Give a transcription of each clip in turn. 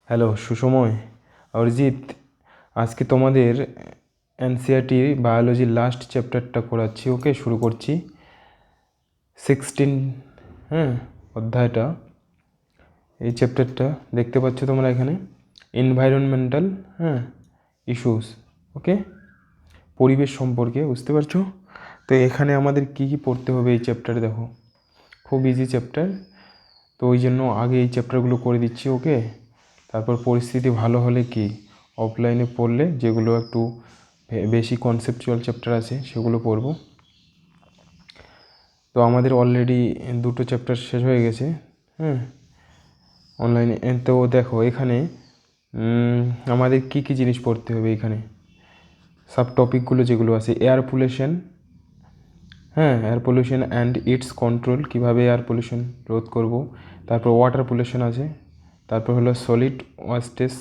Hello, সুসময়। Arijit, আজকে তোমাদের NCERT বায়োলজির last চ্যাপ্টারটা করাচ্ছি। ওকে, শুরু করছি। 16, হ্যাঁ, অধ্যায়টা, এই চ্যাপ্টারটা দেখতে পাচ্ছ তোমরা এখানে, এনভায়রনমেন্টাল, হ্যাঁ, ইস্যুস। ওকে, পরিবেশ সম্পর্কে, বুঝতে পারছো? তো এখানে আমাদের কি কি পড়তে হবে এই চ্যাপ্টারে, দেখো খুব ইজি চ্যাপ্টার। তো ওই জন্য আগে এই চ্যাপ্টারগুলো করে দিচ্ছি। ওকে, তারপর পরিস্থিতি ভালো হলে কি অফলাইনে পড়লে যেগুলো একটু বেশি কনসেপচুয়াল চ্যাপ্টার আছে সেগুলো পড়ব। তো আমাদের অলরেডি 2টো চ্যাপ্টার শেষ হয়ে গেছে, হ্যাঁ, অনলাইনে। তো দেখো এখানে আমাদের কি কি জিনিস পড়তে হবে এখানে, সাব টপিকগুলো যেগুলো আছে, এয়ার পলিউশন, হ্যাঁ, air pollution and it's control, কীভাবে এয়ার পলিউশন রোধ করব। তারপর ওয়াটার পলিউশন আছে। তারপর হলো সলিড ওয়েস্টেস,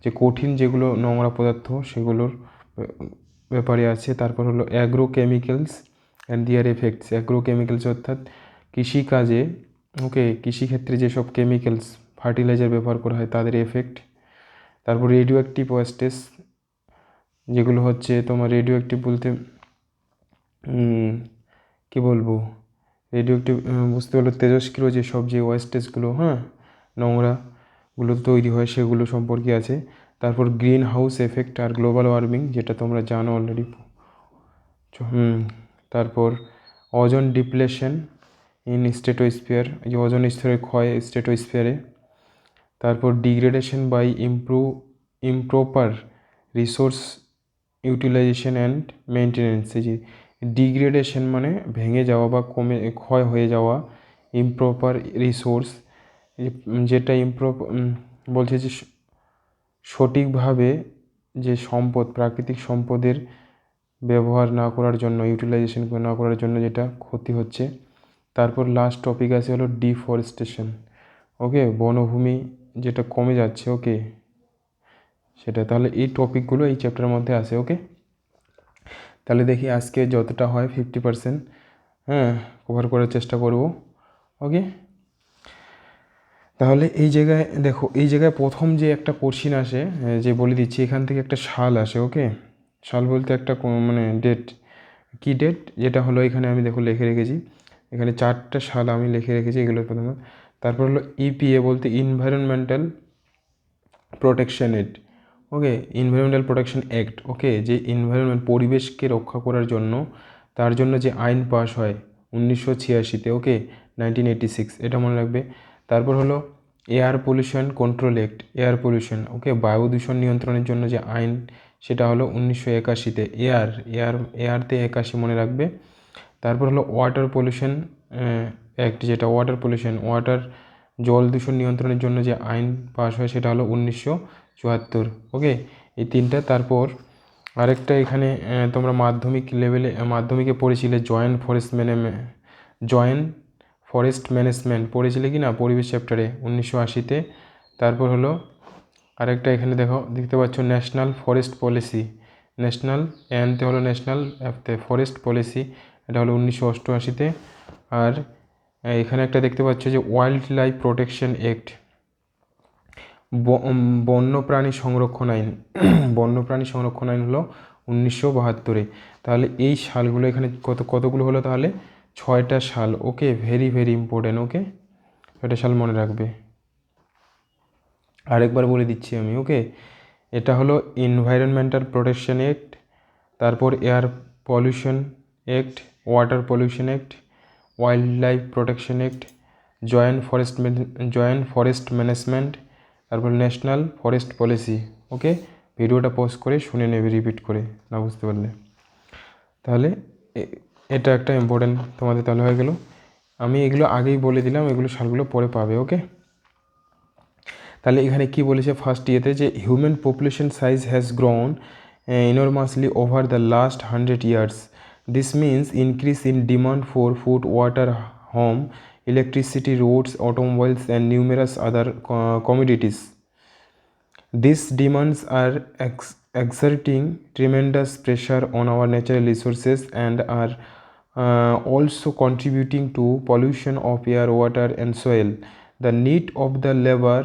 যে কঠিন যেগুলো নোংরা পদার্থ সেগুলোর ব্যাপারে আছে। তারপর হলো অ্যাগ্রো কেমিক্যালস অ্যান্ড দিয়ার এফেক্টস। অ্যাগ্রো কেমিক্যালস অর্থাৎ কৃষিকাজে, ওকে, কৃষিক্ষেত্রে যেসব কেমিক্যালস ফার্টিলাইজার ব্যবহার করা হয় তাদের এফেক্ট। তারপর রেডিও অ্যাক্টিভ ওয়েস্টেস, যেগুলো হচ্ছে তোমার রেডিও অ্যাক্টিভ বলতে কী বলবো, রেডিও অ্যাক্টিভ বুঝতে পারলো, তেজস্ক্রিয় যেসব যে ওয়েস্টেজগুলো, হ্যাঁ, নোংরাগুলো তৈরি হয় সেগুলো সম্পর্কে আছে। তারপর গ্রিন হাউস এফেক্ট আর গ্লোবাল ওয়ার্মিং, যেটা তোমরা জানো অলরেডি। তারপর ওজন ডিপ্লেশন ইন স্ট্রেটোস্ফিয়ার, যে ওজন স্তরের ক্ষয় স্ট্রেটোস্ফিয়ারে। তারপর degradation by improper resource utilization and maintenance. এই যে ডিগ্রেডেশন মানে ভেঙে যাওয়া বা ক্ষয় হয়ে যাওয়া, ইমপ্রপার রিসোর্স, যেটা বলছে যে সঠিকভাবে যে সম্পদ, প্রাকৃতিক সম্পদের ব্যবহার না করার জন্য, ইউটিলাইজেশন না করার জন্য যেটা ক্ষতি হচ্ছে। তারপর লাস্ট টপিক আছে হলো ডিফরেস্টেশন, ওকে, বনভূমি যেটা কমে যাচ্ছে, ওকে, সেটা। তাহলে এই টপিকগুলো এই চ্যাপ্টারের মধ্যে আছে। ওকে, তাহলে দেখি আজকে যতটা হয় 50%, হ্যাঁ, কভার করার চেষ্টা করব। ওকে, তাহলে এই জায়গায় দেখো, এই জায়গায় প্রথম যে একটা কোশ্চিন আসে, যে বলে দিচ্ছি, এখান থেকে একটা সাল আসে। ওকে, সাল বলতে একটা মানে ডেট, কি ডেট, যেটা হলো এখানে আমি দেখো লিখে রেখেছি, এখানে 4টা সাল আমি লিখে রেখেছি, এগুলো প্রথমে। তারপর হলো ইপিএ বলতে এনভায়রনমেন্টাল প্রোটেকশন অ্যাক্ট, ওকে, এনভায়রনমেন্টাল প্রোটেকশন অ্যাক্ট, ওকে, যে এনভায়রনমেন্ট, পরিবেশকে রক্ষা করার জন্য, তার জন্য যে আইন পাস হয় 1986-তে, ওকে, 1986, এটা মনে রাখবে। তারপর হলো air pollution control act, air pollution, okay, বায়ু দূষণ নিয়ন্ত্রণের জন্য যে আইন, সেটা হলো 1981-তে, এয়ারতে 81 মনে রাখবে। তারপর হলো ওয়াটার পলিউশন অ্যাক্ট, যেটা ওয়াটার জল দূষণ নিয়ন্ত্রণের জন্য যে আইন পাস হয় সেটা হলো 1974, ওকে, এই 3টা। তারপর আরেকটা এখানে তোমরা মাধ্যমিকে পড়েছিলে জয়েন্ট ফরেস্ট ম্যানেজমেন্ট পড়েছিলে কি না, পরিবেশ চ্যাপ্টারে 1980-তে। তারপর হলো আরেকটা এখানে দেখতে পাচ্ছ national forest policy, national forest policy, এটা হলো 1988-তে। আর এখানে একটা দেখতে পাচ্ছ যে ওয়াইল্ড লাইফ প্রোটেকশন অ্যাক্ট, বন্যপ্রাণী সংরক্ষণ আইন বন্যপ্রাণী সংরক্ষণ আইন হলো 1972-এ। তাহলে এই সালগুলো এখানে কতগুলো হলো, তাহলে 6টা সাল। ওকে, ভেরি ভেরি ইম্পর্টেন্ট। ওকে, 6টা সাল মনে রাখবে। আরেকবার বলে দিচ্ছি আমি। ওকে, এটা হলো এনভায়রনমেন্টাল প্রোটেকশন অ্যাক্ট, তারপর air pollution act, water pollution act, wild life protection act, joint forest management, তারপর ন্যাশনাল ফরেস্ট পলিসি। ওকে, ভিডিওটা পজ করে শুনে নেবে রিপিট করে, না বুঝতে পারলে। তাহলে এটা একটা ইম্পর্টেন্ট তোমাদের তাহলে হয়ে গেল। আমি এগুলো আগেই বলে দিলাম, এগুলো সালগুলো পরে পাবে। ওকে, তাহলে এখানে কি বলেছে ফার্স্ট ইয়েতে, যে human population size has grown enormously over the last 100 years. This means increase in demand for food, water, home, electricity, roads, automobiles, and numerous other commodities. These demands are exerting tremendous pressure on our natural resources and are also contributing to pollution of air, water, and soil. The need of the labor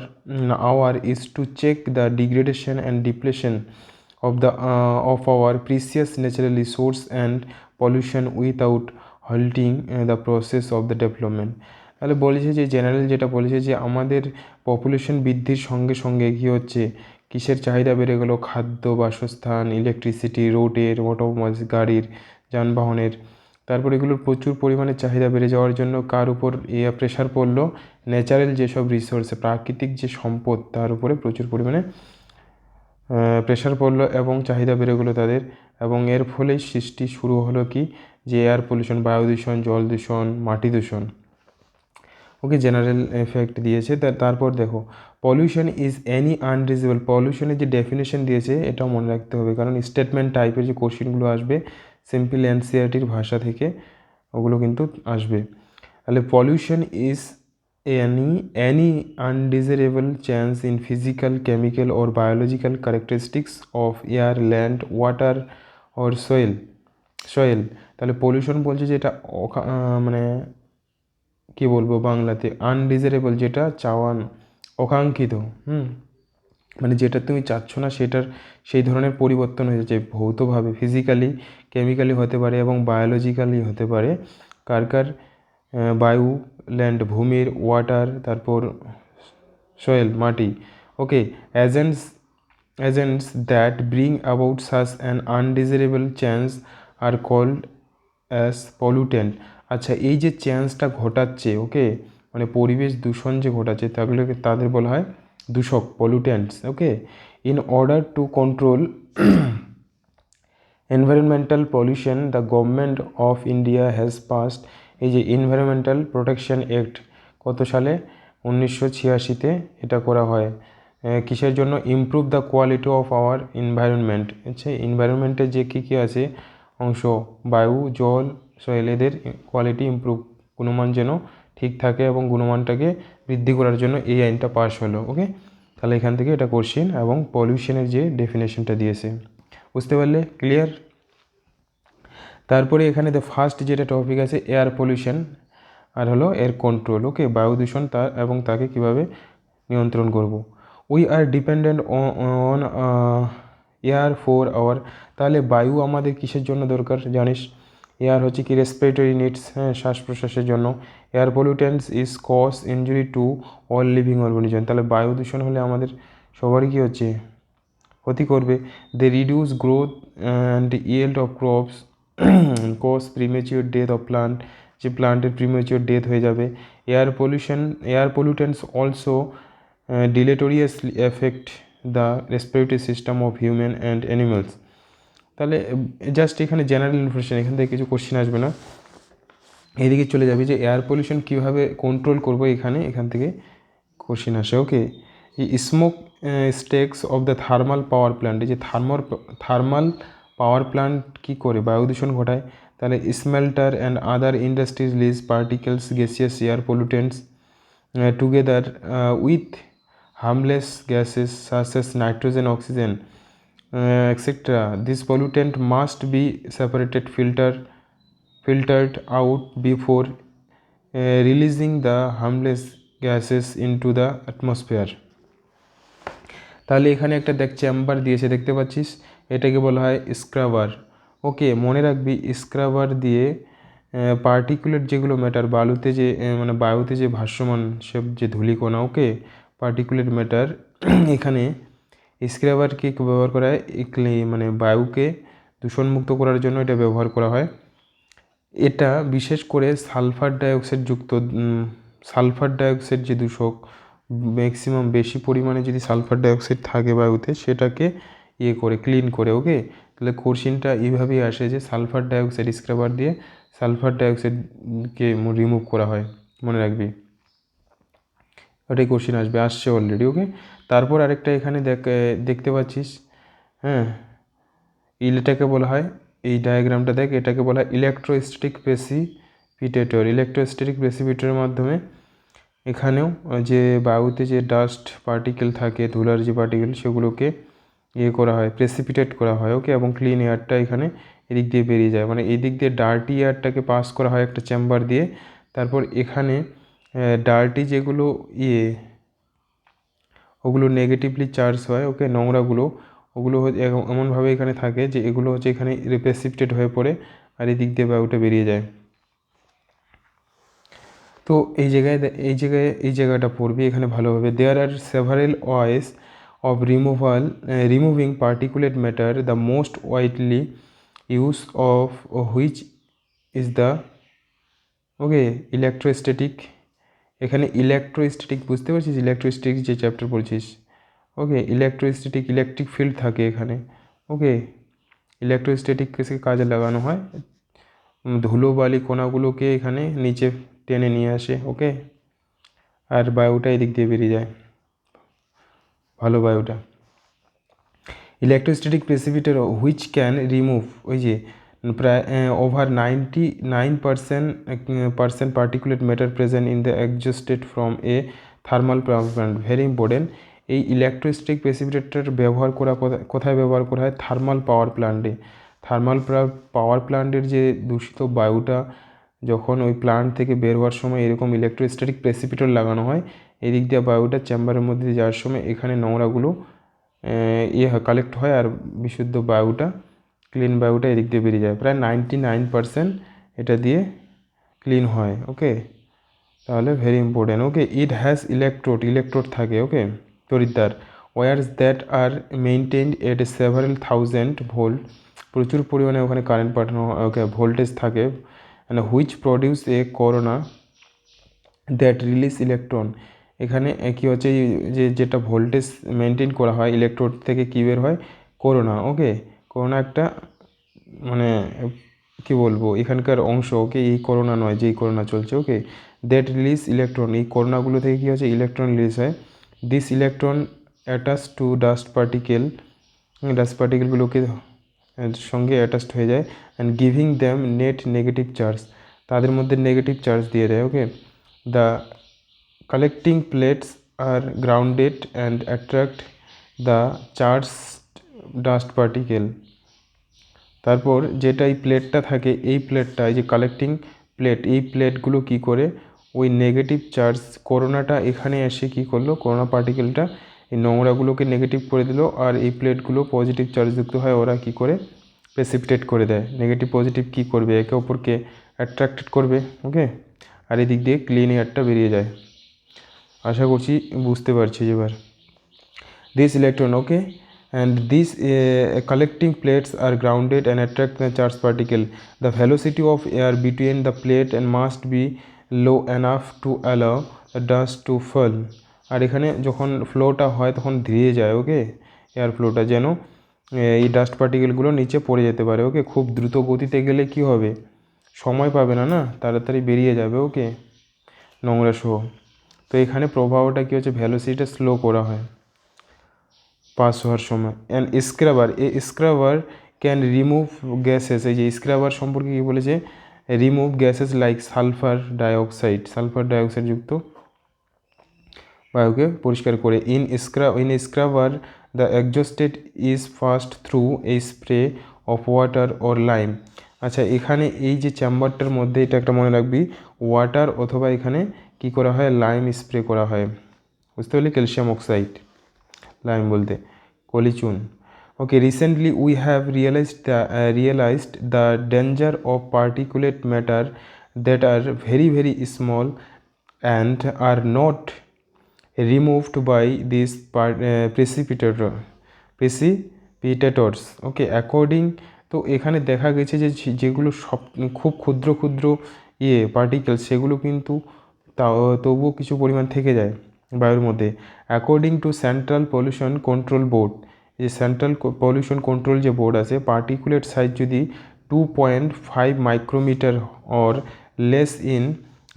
hour is to check the degradation and depletion of our precious natural resource and pollution without halting the process of the development. তাহলে বলেছে যে general যেটা বলেছে যে আমাদের population বৃদ্ধির সঙ্গে সঙ্গে কী হচ্ছে, কিসের চাহিদা বেড়ে গেলো, খাদ্য, বাসস্থান, ইলেকট্রিসিটি, রোডের, অটোমোবাইলস, গাড়ির, যানবাহনের। তারপর এগুলোর প্রচুর পরিমাণে চাহিদা বেড়ে যাওয়ার জন্য কার উপর প্রেশার পড়লো, ন্যাচারাল যেসব রিসোর্স, প্রাকৃতিক যে সম্পদ, তার উপরে প্রচুর পরিমাণে প্রেশার পড়লো এবং চাহিদা বেড়ে গেলো তাদের। এবং এর ফলেই সৃষ্টি শুরু হলো কি, যে এয়ার পলিউশন, বায়ু দূষণ, জল দূষণ, মাটি দূষণ। ওকে, জেনারেল এফেক্ট দিয়েছে। তারপর দেখো, পলিউশন ইজ এনি আনরিজেবল। পলিউশনের যে ডেফিনেশন দিয়েছে এটাও মনে রাখতে হবে, কারণ স্টেটমেন্ট টাইপের যে কোশ্চেনগুলো আসবে সিম্পল এনসিইআরটির ভাষা থেকে ওগুলো কিন্তু আসবে। তাহলে pollution is any undesirable change in physical, chemical or biological characteristics of air, land, water or soil. তাহলে পলিউশন বলছে যেটা মানে কি বলবো বাংলাতে, আনডিজারেবল, যেটা চাওয়ান, অকাঙ্ক্ষিত, মানে যেটা তুমি চাচ্ছ না সেটার সেই ধরনের পরিবর্তন হয়েছে ভৌতভাবে, ফিজিক্যালি, কেমিক্যালি হতে পারে এবং বায়োলজিক্যালি হতে পারে। কার বায়ু, ল্যান্ড ভূমির, ওয়াটার, তারপর সয়েল মাটি। Okay, agents that bring about such an undesirable change are called as pollutant. আচ্ছা, এই যে চেঞ্জটা ঘটাচ্ছে, ওকে, মানে পরিবেশ দূষণ যে ঘটাচ্ছে তাগুলোকে তাদের বলা হয় দূষক, pollutants. Okay, in order to control environmental pollution the government of India has passed এই যে এনভায়রনমেন্টাল প্রোটেকশন অ্যাক্ট, কত সালে, 1986-তে এটা করা হয়। কিসের জন্য, improve the quality of our environment. আচ্ছা, এনভায়রনমেন্টের যে কী কী আছে অংশ, বায়ু, জল, সয়েল, এদের কোয়ালিটি ইমপ্রুভ, গুণমান যেন ঠিক থাকে এবং গুণমানটাকে বৃদ্ধি করার জন্য এই আইনটা পাস হলো। ওকে, তাহলে এখান থেকে এটা কোশ্চেন এবং পলিউশনের যে ডেফিনেশনটা দিয়েছে, বুঝতে পারলে, ক্লিয়ার। তারপরে এখানে ফার্স্ট যেটা টপিক আছে এয়ার পলিউশন আর হলো এয়ার কন্ট্রোল। ওকে, বায়ু দূষণ এবং তাকে কিভাবে নিয়ন্ত্রণ করব। We are dependent on air for our. তাহলে বায়ু আমাদের কিসের জন্য দরকার জানিস, এয়ার হচ্ছে কি রেসপিরেটরি নিডস, শ্বাস প্রশ্বাসের জন্য। Air pollutants is cause injury to all living organism. তাহলে বায়ু দূষণ হলে আমাদের সবারই কী হচ্ছে, ক্ষতি করবে। They reduce growth and yield of crops, cause premature death of plant, যে প্লান্টের প্রিমেচিওর ডেথ হয়ে যাবে। Air pollutants also deleteriously affect the respiratory system of human and animals. তাহলে জাস্ট এখানে জেনারেল ইনফরমেশন, এখান থেকে কিছু কোশ্চেন আসবে না, এদিকে চলে যাবে যে এয়ার পলিউশন কীভাবে কন্ট্রোল করবো, এখান থেকে কোশ্চেন আসে। ওকে, এই smoke stakes of the thermal power plant, এই যে থার্মাল পাওয়ার প্ল্যান্ট কী করে, বায়ু দূষণ ঘটায়। তাহলে smelter and other industries release particles, gaseous air pollutants together with harmless gases such as nitrogen, oxygen, etc. This pollutant must be separated, filtered out before releasing the harmless gases into the atmosphere. তাহলে এখানে একটা chamber দিয়েছে দেখতে পাচ্ছিস, এটাকে বলা হয় scrubber. ওকে, মনে রাখবি স্ক্রাবার দিয়ে পার্টিকুলেট যেগুলো ম্যাটার, বালুতে যে মানে বায়ুতে যে ভাসমান সব যে ধূলিকণা, ওকে, পার্টিকুলেট ম্যাটার, এখানে স্ক্রাবারকে ব্যবহার করা হয় মানে বায়ুকে দূষণমুক্ত করার জন্য এটা ব্যবহার করা হয়। এটা বিশেষ করে সালফার ডাইঅক্সাইড যে দূষক, ম্যাক্সিমাম বেশি পরিমাণে যদি সালফার ডাইঅক্সাইড থাকে বায়ুতে সেটাকে ক্লিন করে। ওকে, তাহলে কোশ্চেনটা এইভাবেই আসে যে সালফার ডাইঅক্সাইড, স্ক্রাবার দিয়ে সালফার ডাইঅক্সাইডকে রিমুভ করা হয়, মনে রাখবি, ওটাই কোশ্চেন আসছে অলরেডি। ওকে, তারপর আরেকটা এখানে দেখতে পাচ্ছিস, এটাকে বলা হয়, এই ডায়াগ্রামটা দেখ, এটাকে বলা হয় ইলেকট্রোস্ট্যাটিক প্রেসিপিটেটর। ইলেকট্রোস্ট্যাটিক প্রেসিপিটেটরের মাধ্যমে এখানেও যে বায়ুতে যে ডাস্ট পার্টিকেল থাকে, ধুলার যে পার্টিকেল, সেগুলোকে করা হয়, প্রেসিপিটেট করা হয়। ওকে, এবং ক্লিন এয়ারটা এখানে এদিক দিয়ে বেরিয়ে যায়, মানে এই দিক দিয়ে ডার্টি এয়ারটাকে পাস করা হয় একটা চেম্বার দিয়ে। তারপর এখানে ডার্টি যেগুলো ওগুলো নেগেটিভলি চার্জ হয়, ওকে, নোংরাগুলো ওগুলো এমনভাবে এখানে থাকে যে এগুলো হচ্ছে এখানে প্রেসিপিটেট হয়ে পড়ে আর এই দিক দিয়ে বায়ুটা বেরিয়ে যায়। তো এই জায়গাটা পড়বে এখানে ভালোভাবে। There are several ways of removing particulate matter, the most widely use of which is the okay electrostatic. এখানে ইলেকট্রোস্ট্যাটিক বুঝতে পারছিস, ইলেকট্রোস্ট্যাটিক যে চ্যাপ্টার পড়ছিস, ওকে, ইলেকট্রোস্ট্যাটিক ইলেকট্রিক ফিল্ড থাকে এখানে, ওকে, ইলেকট্রোস্ট্যাটিককে কাজে লাগানো হয়, ধুলো বালি কণাগুলোকে এখানে নিচে টেনে নিয়ে আসে, ওকে, আর বায়ুটা এদিক দিয়ে বেরিয়ে যায়, ভালো বায়ুটা। Electrostatic precipitate which can remove, ওই যে প্রায় over 99% particulate matter present in the exhausted from a thermal power plant. Very important, এই ইলেকট্রোস্ট্যাটিক প্রেসিপিটেটর ব্যবহার করা কোথায় ব্যবহার করা হয়? Thermal power প্ল্যান্টে। থার্মাল পাওয়ার প্ল্যান্টের যে দূষিত বায়ুটা যখন ওই প্ল্যান্ট থেকে বের হওয়ার সময় এরকম ইলেকট্রোস্ট্যাটিক প্রেসিপিটেটর লাগানো হয়, এদিক দিয়ে বায়ুটা চেম্বারের মধ্যে দিয়ে যাওয়ার সময় এখানে নোংরাগুলো কালেক্ট হয় আর বিশুদ্ধ বায়ুটা, ক্লিন বায়ুটা এদিক দিয়ে বেরিয়ে যায়। প্রায় 99% এটা দিয়ে ক্লিন হয়, ওকে, তাহলে very important. Okay, it has electrode থাকে, ওকে, তড়িৎদ্বার, wires that are maintained at several thousand volt, প্রচুর পরিমাণে ওখানে কারেন্ট পাঠানো, ওকে, ভোল্টেজ থাকে, and which produce a corona that release electron. এখানে কী হচ্ছে যেটা ভোল্টেজ মেনটেন করা হয় ইলেকট্রোড থেকে কী বের হয়? করোনা, ওকে, করোনা একটা মানে কী বলবো এখানকার অংশ, ওকে, এই করোনা নয় যেই করোনা চলছে, ওকে, দ্যাট রিলিজ ইলেকট্রন, এই করোনাগুলো থেকে কী হচ্ছে ইলেকট্রন রিলিজ হয়। This electron attach to dust পার্টিকেলগুলোকে সঙ্গে অ্যাটাচড হয়ে যায় and giving them net negative charge, তাদের মধ্যে নেগেটিভ চার্জ দিয়ে দেয়, okay. The collecting plates are grounded and attract the charge dust particle. তারপর যেটা এই প্লেটটা থাকে, এই প্লেটটা, এই যে কালেক্টিং প্লেট, এই প্লেটগুলো কি করে ওই নেগেটিভ চার্জ, করোনাটা এখানে এসে কি করলো, করোনা পার্টিকেলটা এই নোংরাগুলোকে নেগেটিভ করে দিল আর এই প্লেটগুলো পজিটিভ চার্জযুক্ত হয়, ওরা কি করে প্রেসিপিটেট করে দেয়, নেগেটিভ পজিটিভ কি করবে একে অপরকে অ্যাট্রাক্টেড করবে, ওকে, আর এদিক দিয়ে ক্লিন এয়ারটা বেরিয়ে যায়। আশা করছি বুঝতে পারছি এবার। This electron, okay, and these collecting plates are grounded and attract the charged particle. The velocity of air between the plate and must be low enough to allow the dust to fall. আর এখানে যখন ফ্লোটা হয় তখন ধীরে যায়, ওকে, air ফ্লোটা যেন এই dust পার্টিকেলগুলো নিচে পড়ে যেতে পারে, ওকে। খুব দ্রুত গতিতে গেলে কি হবে, সময় পাবে না, তাড়াতাড়ি বেরিয়ে যাবে, ওকে, নোংরা সহ। তো এখানে প্রবাহটা কী হচ্ছে, ভ্যালোসিটিটা স্লো করা হয় পাস হওয়ার সময়। And scrubber can remove gases, এই যে স্ক্রাবার সম্পর্কে কী বলেছে, remove gases like sulphur dioxide যুক্ত বায়ুকে পরিষ্কার করে। In scrubber the exhausted is first through a spray of water or lime. আচ্ছা, এখানে এই যে চেম্বারটার মধ্যে এটা একটা মনে রাখবি, ওয়াটার অথবা এখানে কি করা হয়, লাইম স্প্রে করা হয়, বুঝতে পারলি, ক্যালসিয়াম অক্সাইড, লাইম বলতে কলিচুন, okay. Recently we have realised the danger of particulate matter that are very very small and are not removed by these precipitators, okay, according. তো এখানে দেখা গেছে যে যেগুলো সব খুব ক্ষুদ্র ক্ষুদ্র পার্টিকেল, সেগুলো কিন্তু তবুও কিছু পরিমাণ থেকে যায় বায়ুর মধ্যে। According to central pollution control board, এই সেন্ট্রাল পলিউশন কন্ট্রোল যে বোর্ড আছে, পার্টিকুলেট সাইজ যদি 2.5 মাইক্রোমিটার অর লেস ইন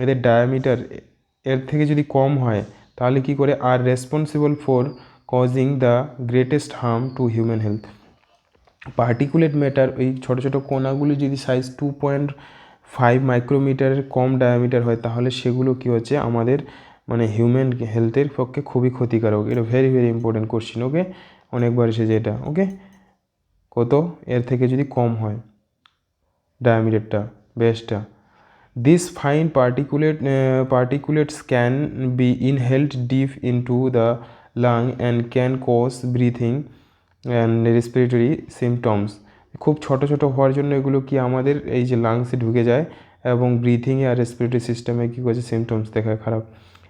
এদের ডায়ামিটার, এর থেকে যদি কম হয় তাহলে কি করে, আর responsible for causing the greatest harm two human health. Particulate matter, ওই ছোটো ছোটো কণাগুলি যদি সাইজ 2.5 মাইক্রোমিটারের কম ডায়ামিটার হয় তাহলে সেগুলো কি হচ্ছে আমাদের মানে হিউম্যান হেলথের পক্ষে খুবই ক্ষতিকারক। এটা ভেরি ভেরি ইম্পর্টেন্ট কোশ্চিন, ওকে, অনেকবার এসেছে এটা, ওকে। কত, এর থেকে যদি কম হয় ডায়ামিটারটা, বেসটা। These fine particulates can be inhaled deep into the lung and can cause breathing and respiratory symptoms. খুব ছোট ছোট হওয়ার জন্য এগুলো কি আমাদের এই যে লাংসে ঢুকে যায় এবং ব্রিথিংয়ে আর রেসপিরেটরি সিস্টেমে কী করছে সিমটমস দেখায় খারাপ।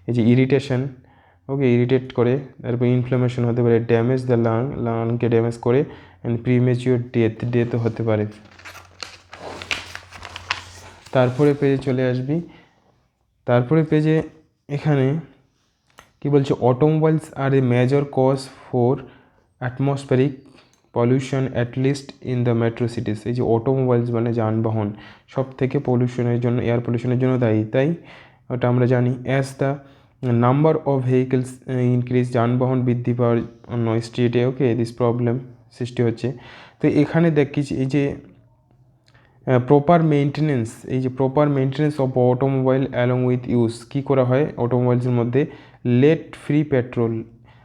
এই যে ইরিটেশন, ওকে, ইরিটেট করে, তারপর ইনফ্লামেশন হতে পারে, ড্যামেজ দ্য লাংকে ড্যামেজ করে, অ্যান্ড প্রিমেচিওর ডেথও হতে পারে। তারপরে পেজে চলে আসবি, তারপরে পেজে এখানে কি বলছে, automobiles are a major cause for atmospheric pollution at least in the metro cities. এই যে অটোমোবাইলস মানে যানবাহন সব থেকে পলিউশনের জন্য, এয়ার পলিউশনের জন্য দায়ী, তাই ওটা আমরা জানি। As the number of vehicles increase, যানবাহন বৃদ্ধি পাওয়ার অন্য স্ট্রিটে, ওকে, দিস প্রবলেম সৃষ্টি হচ্ছে। তো এখানে দেখিস এই যে প্রপার মেনটেনেন্স, এই যে proper maintenance of automobile along with use, কী করা হয় অটোমোবাইলসের মধ্যে, লেড ফ্রি পেট্রোল।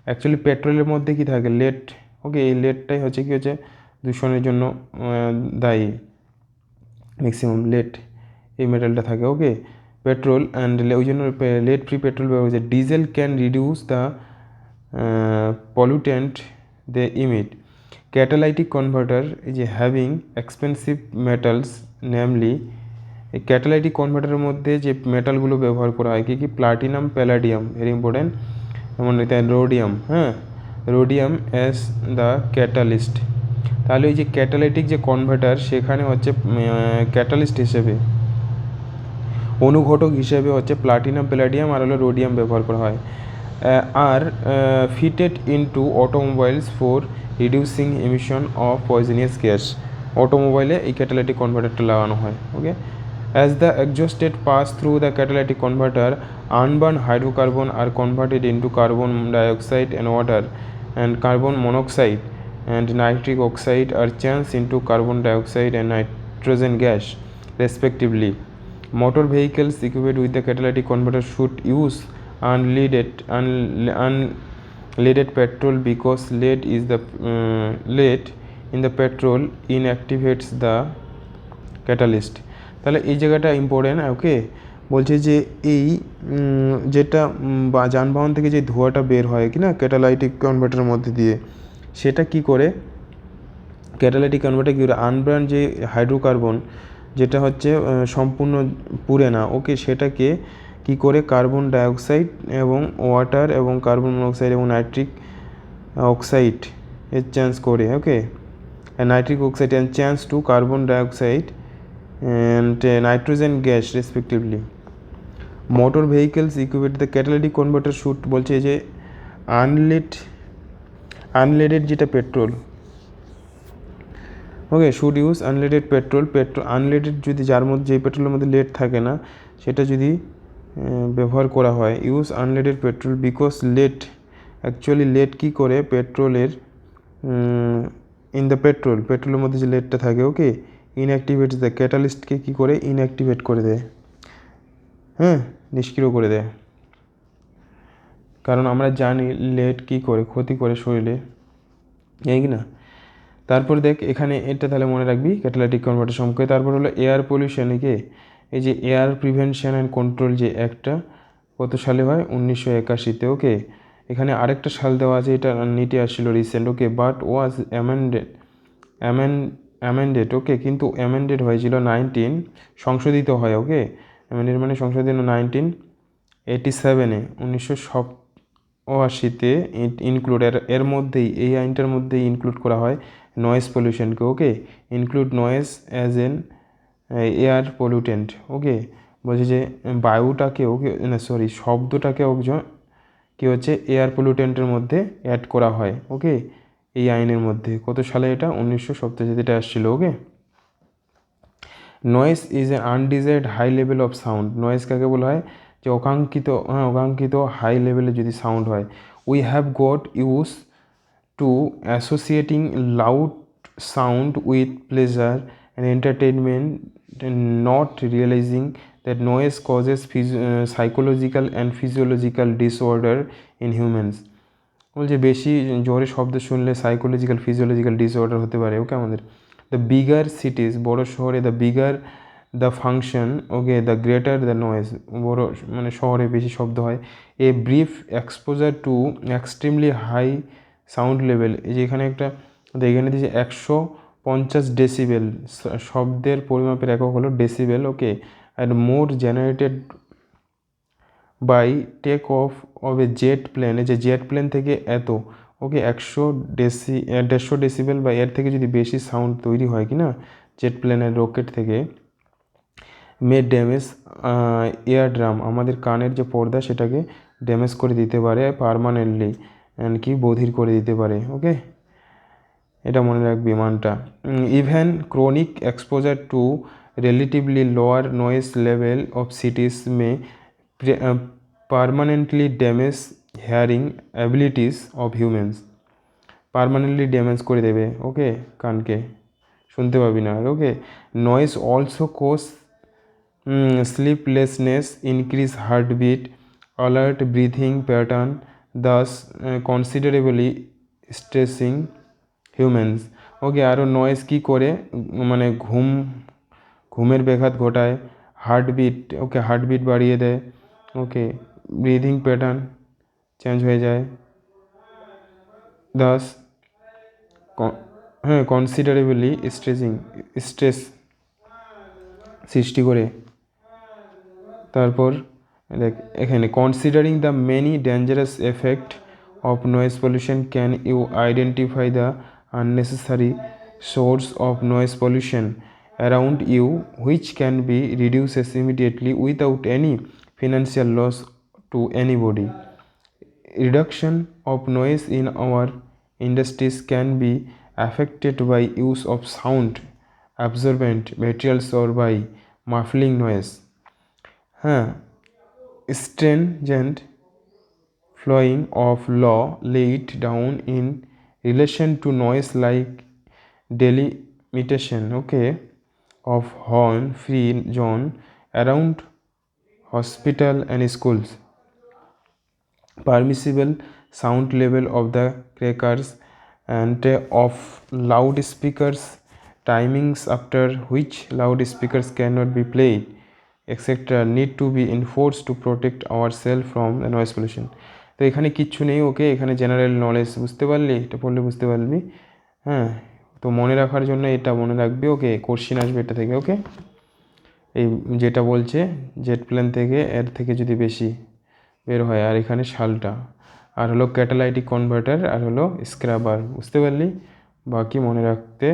অ্যাকচুয়ালি পেট্রোলের মধ্যে কী থাকে, লেড, ওকে, এই লেডটাই হচ্ছে কী হচ্ছে দূষণের জন্য দায়ী, ম্যাক্সিমাম লেড এই মেটালটা থাকে, ওকে, পেট্রোল অ্যান্ড ওই জন্য লেড ফ্রি পেট্রোল ব্যবহার হচ্ছে। Diesel can reduce the pollutant they emit. Catalytic converter, এই যে হ্যাভিং এক্সপেন্সিভ মেটালস নেমলি, এই ক্যাটালাইটিক কনভার্টারের মধ্যে যে মেটালগুলো ব্যবহার করা হয় কী কী, প্লাটিনাম, প্যালাডিয়াম, ভেরি ইম্পর্টেন্ট, যেমন রোডিয়াম, হ্যাঁ, রোডিয়াম অ্যাজ দ্য ক্যাটালিস্ট। তাহলে ওই যে ক্যাটালাইটিক যে কনভার্টার সেখানে হচ্ছে ক্যাটালিস্ট হিসেবে, অনুঘটক হিসেবে হচ্ছে প্লাটিনাম, প্যালাডিয়াম আর হলো রোডিয়াম ব্যবহার করা হয়। Are fitted into automobiles for reducing emission of poisonous gas. অটোমোবাইলে এই ক্যাটালাইটিক কনভার্টারটা লাগানো হয়, okay. As the exhausted pass through the catalytic converter, unburnt hydrocarbon are converted into carbon dioxide and water and carbon monoxide and nitric oxide are changed into carbon dioxide and nitrogen gas respectively. Motor vehicles equipped with the catalytic converter should use unleaded petrol because lead in the petrol inactivates the catalyst. তাহলে এই জায়গাটা important, ওকে। বলছে যে এই যেটা যানবাহন থেকে যে ধোঁয়াটা বের হয় কি না ক্যাটালাইটিক কনভার্টারের মধ্যে দিয়ে, সেটা কি করে ক্যাটালাইটিক কনভার্টার কী করে আনবার্ন যে হাইড্রোকার্বন যেটা হচ্ছে সম্পূর্ণ পুড়ে না, ওকে, সেটাকে কি করে কার্বন ডাইঅক্সাইড এবং ওয়াটার এবং কার্বন মনোক্সাইড এবং নাইট্রিক অক্সাইড এর চেঞ্জ করে, okay, nitric oxide and change to carbon dioxide and nitrogen gas respectively. Motor vehicles equipped the catalytic converter should, বলছে যে আনলেডেড যেটা petrol, okay, should use unleaded petrol. Unleaded যদি যার মধ্যে যে পেট্রোলের মধ্যে লেড থাকে না সেটা যদি ব্যবহার করা হয়, use unleaded petrol because lead, actually lead কী করে পেট্রোলের ইন দ্য পেট্রোলের মধ্যে যে লেডটা থাকে, ওকে, ইনঅ্যাক্টিভেটস দ্য ক্যাটালিস্টকে কী করে ইনঅ্যাক্টিভেট করে দেয়, হ্যাঁ, নিষ্ক্রিয় করে দেয়। কারণ আমরা জানি লেড কী করে ক্ষতি করে শরীরে, এই কি না। তারপর দেখ এখানে এটা তাহলে মনে রাখবি ক্যাটালাইটিক কনভার্টার সম্পর্কে। তারপর হলো এয়ার পলিউশনকে, এই যে এয়ার প্রিভেনশন অ্যান্ড কন্ট্রোল যে একটা কত সালে হয় 1981-তে, ওকে। এখানে আরেকটা সাল দেওয়া আছে, এটা নিটে আসছিল recent, okay, but was amended, okay, কিন্তু অ্যামেন্ডেড হয়েছিল সংশোধিত হয়, ওকে, অ্যামেন্ডেড মানে সংশোধিত 1987-এ 1987-তে ইনক্লুড, এর মধ্যেই এই আইনটার মধ্যেই ইনক্লুড করা হয় নয়েজ পলিউশনকে, okay, include noise as an air pollutant, okay. বলছে যে বায়ুটাকে, ওকে, না সরি শব্দটাকে কী হচ্ছে এয়ার পলিউটেন্টের মধ্যে অ্যাড করা হয়, ওকে, এই আইনের মধ্যে। কত সালে এটা 1987-তে আসছিল, okay. Noise is a undesired high level of sound. Noise কাকে বলা হয়, যে অকাঙ্ক্ষিত হাই লেভেলে যদি সাউন্ড হয়। We have got use to associating loud sound with pleasure and entertainment, not realizing that noise causes psychological and physiological disorder in humans. বলছে বেশি জোরে শব্দ শুনলে ফিজিওলজিক্যাল ডিসঅর্ডার হতে পারে, ওকে। আমাদের দ্য বিগার সিটিজ, বড় শহরে, the bigger the function, okay, the greater the noise, বড় মানে শহরে বেশি শব্দ হয়। A brief exposure to extremely high sound level, এই যে এখানে একটা এখানে দিয়েছে 150 ডেসিবেল, শব্দের পরিমাপের একক হলো decibel, okay, and more generated by take off a jet plane, এই যে জেট প্লেন থেকে এত, ওকে, 150 ডেসিবেল বা এর থেকে যদি বেশি সাউন্ড তৈরি হয় কি না জেট প্লেনের রকেট থেকে, মে ড্যামেজ ইয়ার ড্রাম, আমাদের কানের যে পর্দা সেটাকে ড্যামেজ করে দিতে পারে পারমানেন্টলি, অ্যান্ড কি বধির করে দিতে পারে, ওকে, এটা মনে রাখবি মানটা। Even chronic exposure to relatively lower noise level of cities may permanently damage hearing abilities of humans, permanently damage করে দেবে, ওকে, কানকে শুনতে পাবি না, okay. Noise also cause sleeplessness, increase heartbeat, alert breathing pattern, thus considerably stressing humans, ওকে। আরও noise কী করে মানে ঘুমের ব্যাঘাত ঘটায়, হার্টবিট, ওকে, হার্টবিট বাড়িয়ে দেয়, ওকে, ব্রিদিং প্যাটার্ন চেঞ্জ হয়ে যায়, দাস হ্যাঁ কনসিডারেবলি স্ট্রেস সৃষ্টি করে। তারপর দেখ এখানে considering the many dangerous effect of noise pollution can you identify the unnecessary source of noise pollution around you which can be reduces immediately without any financial loss to anybody. Reduction of noise in our industries can be affected by use of sound absorbent materials or by muffling noise. Stringent flowing of law laid down in relation to noise like delimitation, okay, of horn-free zone around hospital and schools, permissible sound level of the crackers and of loudspeakers, timings after which loudspeakers cannot be played, etc. need to be enforced to protect ourselves from the noise pollution. তো এখানে কিচ্ছু নেই, ওকে, এখানে general knowledge বুঝতে পারলি, এটা পড়লে বুঝতে পারবি। হ্যাঁ, তো মনে রাখার জন্য এটা মনে রাখবি, ওকে, কোশ্চিন আসবে এটা থেকে, ওকে। এই যেটা বলছে জেট প্লেন থেকে এর থেকে যদি বেশি বের হয়, আর এখানে শালটা, আর হলো ক্যাটালাইটিক কনভার্টার, আর হলো স্ক্রাবার, বুঝতে পারলি। বাকি মনে রাখতে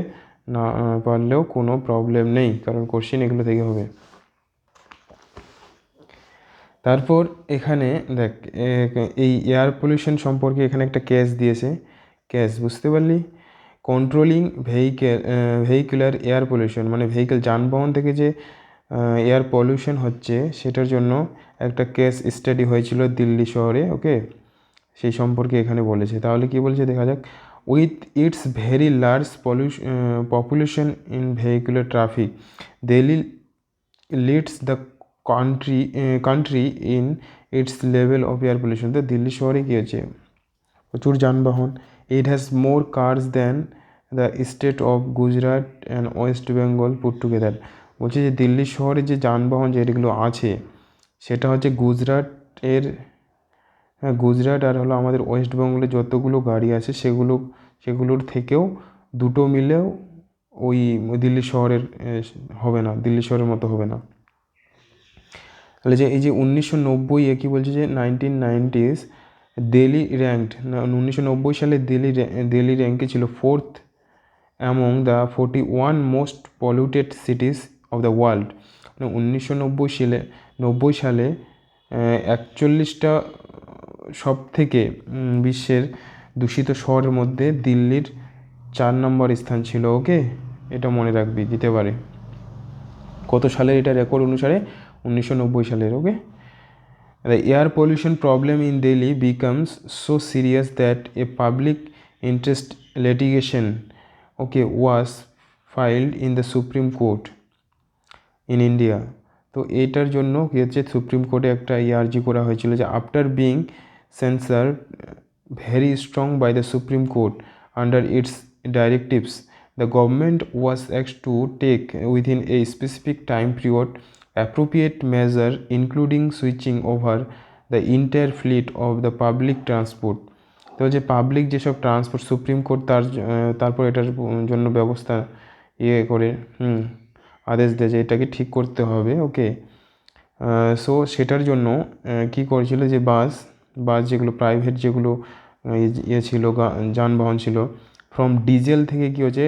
না পারলেও কোনো প্রবলেম নেই, কারণ কোশ্চিন এগুলো থেকে হবে। তারপর এখানে দেখ এই এয়ার পলিউশন সম্পর্কে এখানে একটা কেস দিয়েছে, কেস বুঝতে পারলি। কন্ট্রোলিং ভেহিকুলার এয়ার পলিউশন, মানে ভেহিকেল যানবাহন থেকে যে এয়ার পলিউশন হচ্ছে সেটার জন্য একটা কেস স্টাডি হয়েছিল দিল্লি শহরে, ওকে, সেই সম্পর্কে এখানে বলেছে। তাহলে কি বলছে দেখা যাক। With its very large population in vehicular traffic, Delhi leads the country in its level of air pollution. তো দিল্লি শহরে কী হচ্ছে, প্রচুর যানবাহন। It has more cars than the state of Gujarat and West Bengal put together. বলছে যে দিল্লি শহরে যে যানবাহন যেগুলো আছে সেটা হচ্ছে গুজরাটের, হ্যাঁ, গুজরাট আর হলো আমাদের ওয়েস্ট বেঙ্গলে যতগুলো গাড়ি আছে সেগুলোর থেকেও দুটো মিলেও ওই দিল্লি শহরের হবে না, দিল্লি শহরের মতো হবে না। তাহলে যে এই যে 1990 কী বলছে যে 1990s দিল্লি র্যাঙ্কড, না 1990 সালে দিল্লি র্যাঙ্কে ছিল 4th among the 41 most polluted cities of the world. মানে 1990 সালে 41টা সব থেকে বিশ্বের দূষিত শহরের মধ্যে দিল্লির 4 নম্বর স্থান ছিল, ওকে, এটা মনে রাখবি, দিতে পারে। কত সালের এটা রেকর্ড অনুসারে, 1990 সালের, ওকে। The air pollution problem in Delhi becomes so serious that a public interest litigation, okay, was filed in the Supreme Court in India. তো এটার জন্য কী হচ্ছে, সুপ্রিম কোর্টে একটা আর্জি করা হয়েছিল যে after being censured very strong by the Supreme Court under its directives, The government was asked to take within a specific time period appropriate measure including switching over the entire fleet of the public transport. তো যে public যেসব transport supreme court তারপর এটার জন্য ব্যবস্থা করে আদেশ দেয় যে এটাকে ঠিক করতে হবে। ওকে, সো সেটার জন্য কি করেছিল যে বাস যেগুলো প্রাইভেট যেগুলো ছিল যানবাহন ছিল, ফ্রম ডিজেল থেকে কী হচ্ছে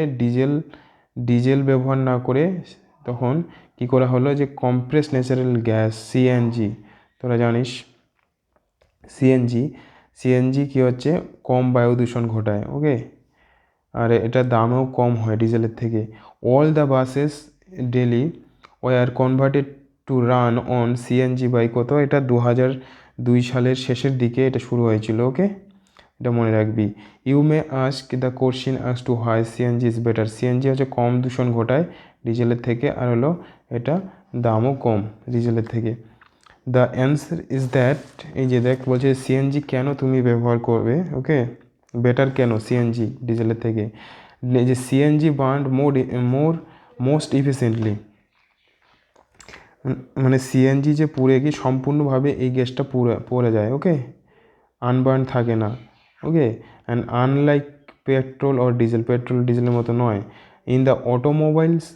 ডিজেল ব্যবহার না করে তখন কি করা হলো যে কম্প্রেস ন্যাচারাল গ্যাস সিএনজি, তোরা জানিস সিএনজি কী হচ্ছে কম বায়ু দূষণ ঘটায়। ওকে, আর এটার দামও কম হয় ডিজেলের থেকে। All the buses Delhi were converted to run on CNG by কত, এটা 2002 সালের শেষের দিকে এটা শুরু হয়েছিল। ওকে, এটা মনে রাখবি। You may ask the question ask to why CNG is better, CNG হচ্ছে কম দূষণ ঘটায় ডিজেলের থেকে, আর হলো এটা দামও কম ডিজেলের থেকে। দ্য অ্যান্সার ইজ দ্যাট, এই যে দেখ বলছে সিএনজি কেন তুমি ব্যবহার করবে। ওকে, বেটার কেন সিএনজি ডিজেলের থেকে, যে সিএনজি বার্ন মোস্ট ইফিসিয়েন্টলি, মানে সিএনজি যে পুড়ে কি সম্পূর্ণভাবে এই গ্যাসটা পড়ে যায়। ওকে, আনবার্ন থাকে না। Okay, and unlike petrol or ডিজেলের মতো নয়। In the automobiles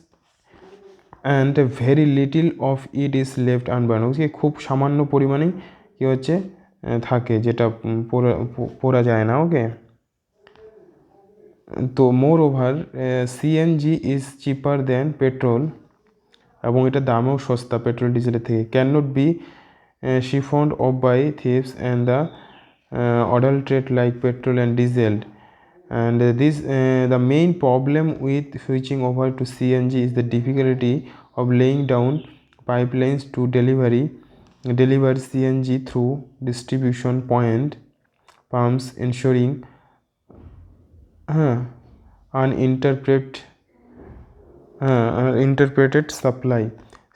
and very little of it is left unburnt, okay, খুব সামান্য পরিমাণেই কী হচ্ছে থাকে যেটা পোড়া যায় না। ওকে, তো moreover CNG is cheaper than petrol, এবং এটা দামেও সস্তা পেট্রোল ডিজেলের থেকে। Can not be siphoned off by thieves and the adulterate like petrol and diesel, and the main problem with switching over to CNG is the difficulty of laying down pipelines to deliver CNG through distribution point pumps, ensuring uninterpreted supply.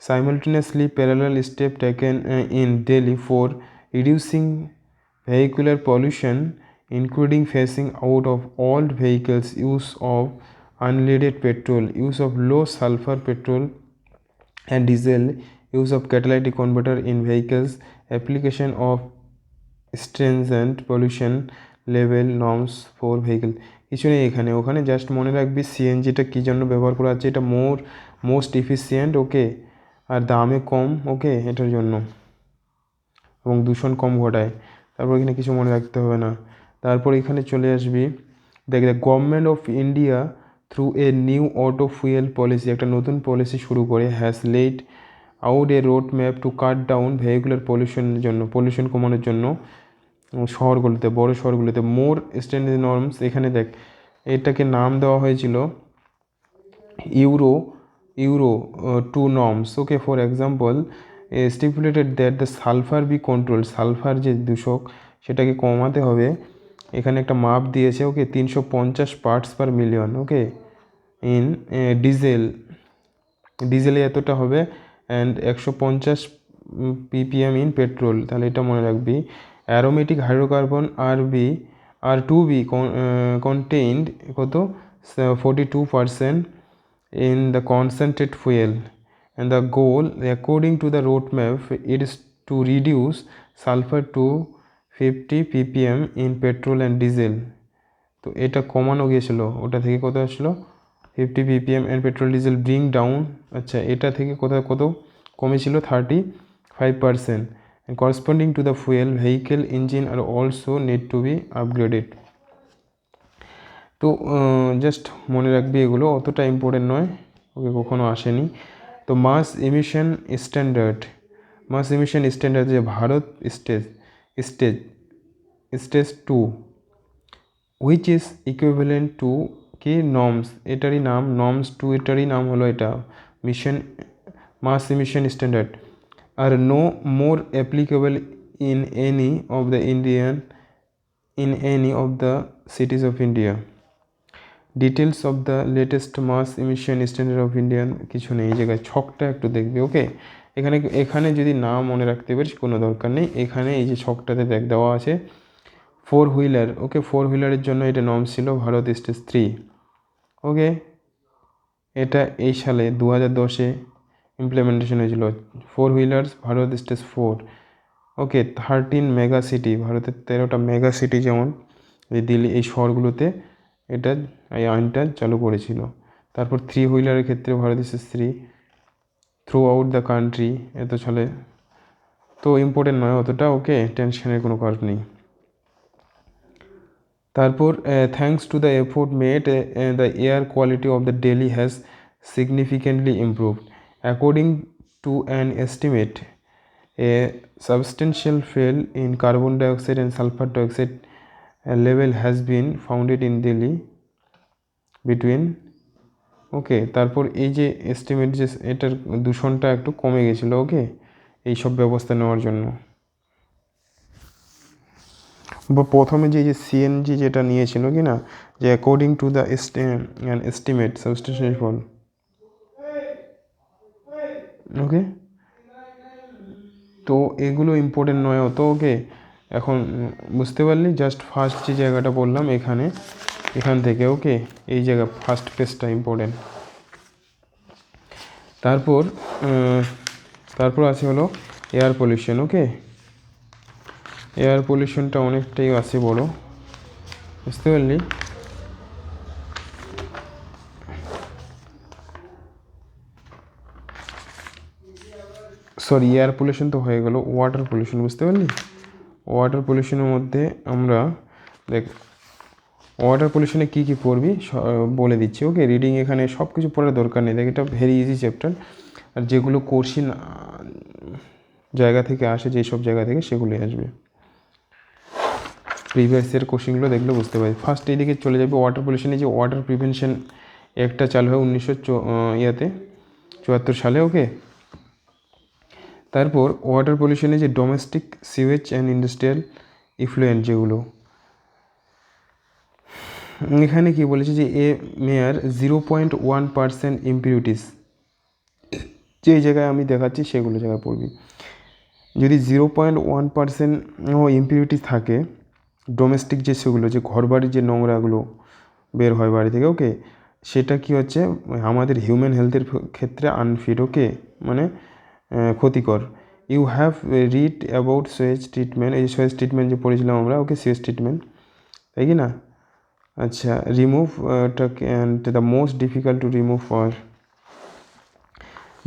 Simultaneously, parallel step taken in Delhi for reducing vehicular pollution, including phasing out of old vehicles, use of unleaded petrol, use of low sulfur petrol and diesel, use of catalytic converter in vehicles, application of stringent pollution level norms for vehicle। কিছু নেই এখানে, ওখানে just মনে রাখবি সিএনজিটা কী জন্য ব্যবহার করা হচ্ছে, এটা মোস্ট এফিসিয়েন্ট। ওকে, আর দামে কম। ওকে, এটার জন্য, এবং দূষণ কম ঘটায়। তারপর এখানে কিছু মনে রাখতে হবে না। তারপর এখানে চলে আসবি, দেখ the government of India through a new auto fuel policy, একটা নতুন পলিসি শুরু করে, has laid out a road map to cut down vehicular pollution কমানোর জন্য শহরগুলোতে, বড় শহরগুলোতে মোর স্ট্যান্ডার্ড নর্মস। এখানে দেখ এটাকে নাম দেওয়া হয়েছিল Euro 2 norms. Okay, for example stipulated that the sulphur be control, sulphur যে দূষক সেটাকে কমাতে হবে। এখানে একটা মাপ দিয়েছে। Okay, 350 parts per million. Okay, in ডিজেলে এতটা হবে, অ্যান্ড 150 ppm ইন পেট্রোল। তাহলে এটা মনে রাখবি। অ্যারোমেটিক হাইড্রোকার্বন আর টু বি কন্টেইনড কত 42% in the concentrate fuel, and the goal according to the roadmap it is to reduce sulfur to 50 ppm in petrol and diesel। তো এটা কমানো গিয়েছিল, ওটা থেকে কত আসলো 50 ppm and petrol diesel bring down, আচ্ছা এটা থেকে কত কমেছিল 35%, and corresponding to the fuel vehicle engine are also need to be upgraded। তো জাস্ট মনে রাখবি, এগুলো অতটা ইম্পর্টেন্ট নয়। ওকে, কখনো আসেনি। তো মাস এমিশন স্ট্যান্ডার্ড যে Bharat stage 2 which is equivalent to কি নর্মস, এটারই নাম নর্মস 2, এটারই নাম হলো এটা মাস এমিশন স্ট্যান্ডার্ড, আর no more applicable in any of the cities of India. Details of the latest mass emission standard of Indian কিছু নেই, এই জায়গায় ছকটা একটু দেখবি। ওকে, এখানে যদি না মনে রাখতে পারিস কোনো দরকার নেই। এখানে এই যে ছকটাতে দেওয়া আছে 4 হুইলার। ওকে, 4 হুইলারের জন্য এটা নর্মস ছিল ভারত স্টেজ 3। ওকে, এটা এই সালে 2010-এ ইমপ্লিমেন্টেশন হয়েছিল। 4 হুইলার্স ভারত স্টেজ 4। ওকে, 13 মেগা সিটি, ভারতের 13টা মেগা সিটি যেমন এই দিল্লি, এই শহরগুলোতে এটা এই আইনটা চালু করেছিল। তারপর 3 হুইলারের ক্ষেত্রে Bharat stage 3 through out the country, এত সালে তো ইম্পর্টেন্ট নয় অতটা, ওকে, টেনশনের কোনো কারণ নেই। তারপর thanks to the effort made the air quality of the Delhi has significantly improved. According to an estimate, a substantial fall in carbon dioxide and sulfur dioxide level has been found in Delhi between, ওকে, তারপর এই যে estimate যে এটার দূষণটা একটু কমে গেছিলো, ওকে, এইসব ব্যবস্থা নেওয়ার জন্য। বা প্রথমে যে সিএনজি যেটা নিয়েছিল কি না, যে according to the estimate substation fall, okay, তো এগুলো ইম্পর্টেন্ট নয় অত, ওকে। এখন বুঝতে পারলি, জাস্ট ফার্স্ট যে জায়গাটা বললাম এখান থেকে, ওকে, এই জায়গা ফার্স্ট পেজটা ইম্পর্টেন্ট। তারপর আছে হলো এয়ার পলিউশন, ওকে। এয়ার পলিউশনটা অনেকটাই আছে বড়, বুঝতে পারলি। সরি, এয়ার পলিউশন তো হয়ে গেল, ওয়াটার পলিউশন, বুঝতে পারলি। ওয়াটার পলিউশনের মধ্যে আমরা দেখ, ওয়াটার পলিউশনে কী কী পড়বি বলে দিচ্ছি, ওকে। রিডিং এখানে সব কিছু পড়ার দরকার নেই, দেখ এটা ভেরি ইজি চ্যাপ্টার। আর যেগুলো কোশ্চিন জায়গা থেকে আসে, যেসব জায়গা থেকে, সেগুলোই আসবে। প্রিভিয়াস ইয়ার কোশ্চিনগুলো দেখলে বুঝতে পারি। ফার্স্ট এইদিকে চলে যাবে ওয়াটার পলিউশনে, যে ওয়াটার প্রিভেনশন একটা চালু হয় 1974 সালে, ওকে। তারপর ওয়াটার পলিউশনে যে domestic sewage and industrial effluent যেগুলো, এখানে কি বলেছে যে এ মেয়ার 0.1% ইম্পিউরিটিস, যেই জায়গায় আমি দেখাচ্ছি সেগুলো জায়গায় পড়বি। যদি 0.1% ইম্পিউরিটিস থাকে ডোমেস্টিক, যে সেগুলো যে ঘরবাড়ির যে নোংরাগুলো বের হয় বাড়ি থেকে, ওকে, সেটা কি হচ্ছে আমাদের হিউম্যান হেলথের ক্ষেত্রে আনফিট, ওকে, মানে ক্ষতিকর। You have read about sewage treatment, এই সুয়েজ ট্রিটমেন্ট যে পড়েছিলাম আমরা, ওকে, সুয়েজ ট্রিটমেন্ট, তাই কি না। আচ্ছা, remove and the most difficult to remove are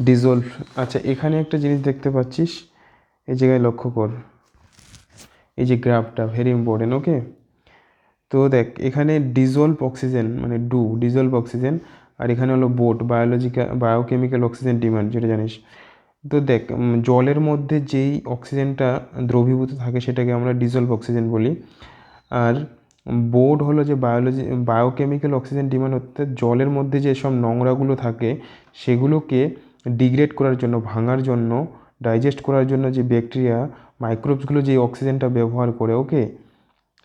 dissolve. আচ্ছা, এখানে একটা জিনিস দেখতে পাচ্ছিস, এই জায়গায় লক্ষ্য কর, এই যে গ্রাফটা ভেরি ইম্পর্টেন্ট, ওকে। তো দেখ, এখানে ডিজলভ অক্সিজেন মানে ডিজলভ অক্সিজেন, আর এখানে হলো বায়োকেমিক্যাল অক্সিজেন ডিমান্ড, যেটা জানিস। তো দেখ, জলের মধ্যে যেই অক্সিজেনটা দ্রবীভূত থাকে সেটাকে আমরা ডিজলভ অক্সিজেন বলি। আর বোর্ড হলো যে বায়োকেমিক্যাল অক্সিজেন ডিমান্ড, অর্থাৎ জলের মধ্যে যেসব নোংরাগুলো থাকে সেগুলোকে ডিগ্রেড করার জন্য, ভাঙার জন্য, ডাইজেস্ট করার জন্য যে ব্যাকটেরিয়া মাইক্রোবসগুলো যে অক্সিজেনটা ব্যবহার করে, ওকে,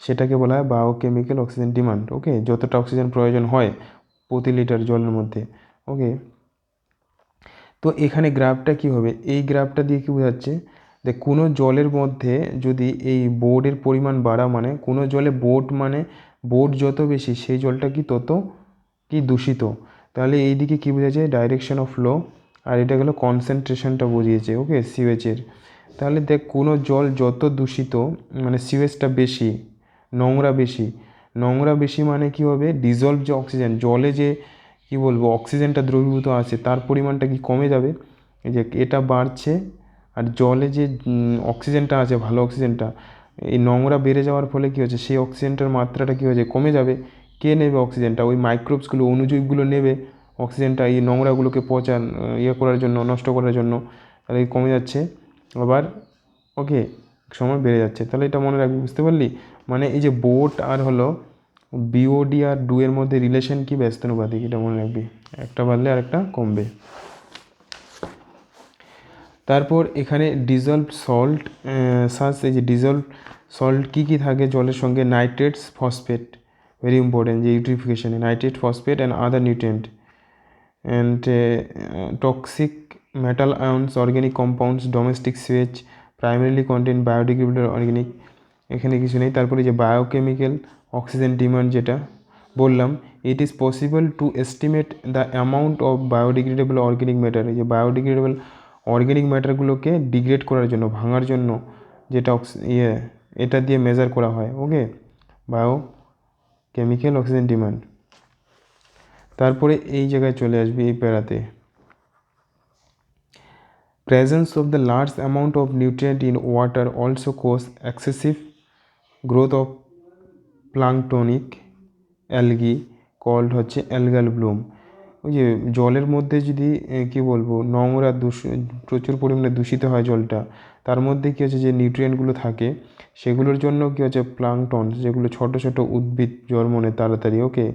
সেটাকে বলা হয় বায়োকেমিক্যাল অক্সিজেন ডিমান্ড, ওকে। যতটা অক্সিজেন প্রয়োজন হয় প্রতি লিটার জলের মধ্যে, ওকে। তো এখানে গ্রাফটা কী হবে, এই গ্রাফটা দিয়ে কী বোঝাচ্ছে, যে কোনো জলের মধ্যে যদি এই বোর্ডের পরিমাণ বাড়া, মানে কোনো জলে বোর্ড যত বেশি সেই জলটা কি তত কি দূষিত। তাহলে এই দিকে কী বোঝাচ্ছে, ডাইরেকশন অফ ফ্লো, আর এটা গেলো কনসেন্ট্রেশনটা বুঝিয়েছে, ওকে, সিওয়েজের। তাহলে দেখ, কোনো জল যত দূষিত মানে সিওয়েজটা বেশি, নোংরা বেশি মানে কী হবে, ডিজলভ যে অক্সিজেন, জলে যে কী বলবো অক্সিজেনটা দ্রবীভূত আছে তার পরিমাণটা কি কমে যাবে, এই যে এটা বাড়ছে। আর জলে যে অক্সিজেনটা আছে, ভালো অক্সিজেনটা, এই নোংরা বেড়ে যাওয়ার ফলে কী হচ্ছে, সেই অক্সিজেনটার মাত্রাটা কী হচ্ছে, কমে যাবে। কে নেবে অক্সিজেনটা, ওই মাইক্রোবসগুলো, অণুজীবগুলো নেবে অক্সিজেনটা এই নোংরাগুলোকে করার জন্য, নষ্ট করার জন্য। তাহলে কমে যাচ্ছে আবার, ওকে, সময় বেড়ে যাচ্ছে। তাহলে এটা মনে রাখবি, বুঝতে পারলি। মানে এই যে বোট আর হলো বিওডি আর ডু এর মধ্যে রিলেশন কি, ব্যস্তানুপাতিক, এটা মনে রাখবি, একটা বাড়লে আর একটা কমবে। তারপর এখানে ডিজলভ সল্ট এই যে ডিজলভ সল্ট কী কী থাকে জলের সঙ্গে, নাইট্রেটস, ফসফেট, ভেরি ইম্পর্টেন্ট, যে ইউট্রিফিকেশনে nitrate, phosphate and other nutrient and toxic metal ions, organic compounds, domestic sewage primarily contain biodegradable organic, এখানে কিছু নেই। তারপরে যে বায়োকেমিক্যাল অক্সিজেন ডিমান্ড, যেটা বললাম it is possible to estimate the amount of biodegradable organic matter. এই যে biodegradable organic ম্যাটারগুলোকে degrade করার জন্য, ভাঙার জন্য যেটা এটা দিয়ে মেজার করা হয়। ওকে, বায়ো কেমিক্যাল অক্সিজেন ডিমান্ড। তারপরে এই জায়গায় চলে আসবে এই প্যারাতে, presence of the large amount of nutrient in water also cause excessive growth of planktonic algae called হচ্ছে algal bloom। ওই যে জলের মধ্যে যদি কি বলবো নোংরা প্রচুর পরিমাণে দূষিত হয় জলটা, তার মধ্যে কী হচ্ছে যে নিউট্রিয়েন্টগুলো থাকে সেগুলোর জন্য কী হচ্ছে প্লাঙ্কটন, যেগুলো ছোট ছোট উদ্ভিদ জন্মনে তাড়াতাড়ি, ওকে,